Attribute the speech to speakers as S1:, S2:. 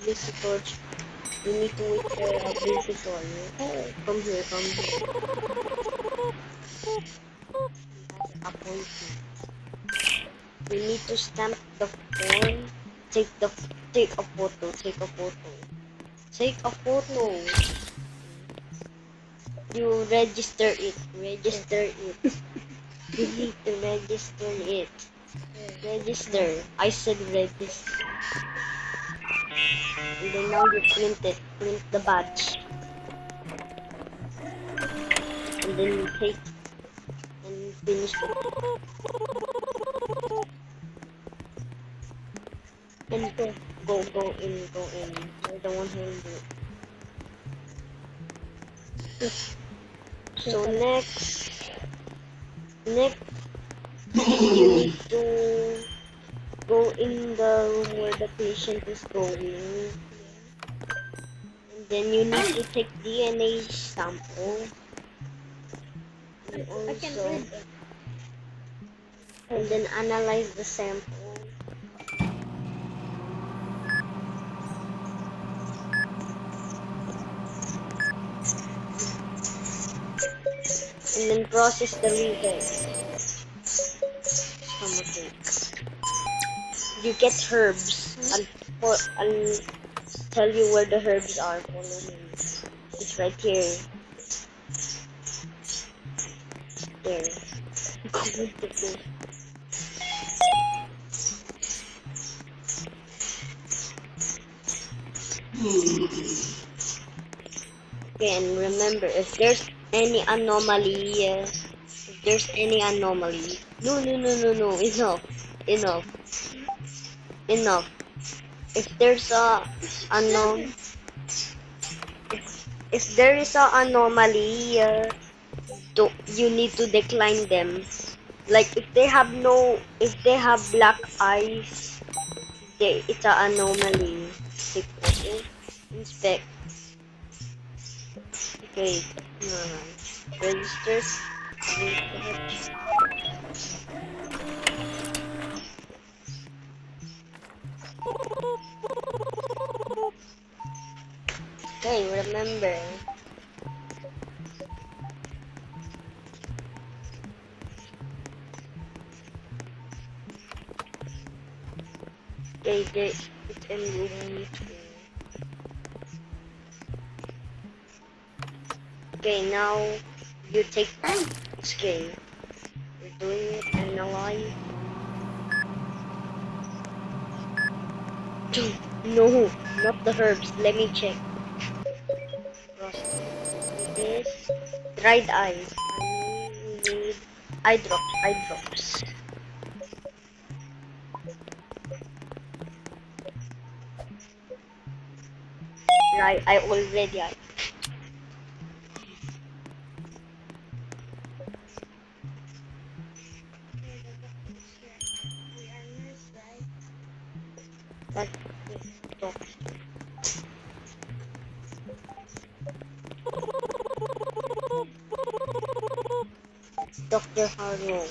S1: visitor. You need to wait for a visitor. Oh, come here, come here. Appointment. We need to stamp the form. Take a photo. Take a photo. Take a photo. You register it. Register it. You need to register it. Register. I said register. And then now you print it. Print the badge. And then you take and finish it. And go in. I don't want him to. So next, you need to go in the room where the patient is going. And then you need to take DNA sample. And also, and then analyze the sample. And then process the result. You get herbs. I'll tell you where the herbs are. Follow me. It's right here. There. Okay, and remember, if there's any anomaly, no, enough. If there's a if there is a anomaly, you need to decline them. Like if they have black eyes, it's an anomaly. Take photo, inspect. Okay, register. Okay, remember. Okay, it's in room 2. Okay, now you take time. Okay, you're doing it and alive. No, not the herbs. Let me check. This dried eyes. I need eye drops. Right, I already. That's Dr. Harlow.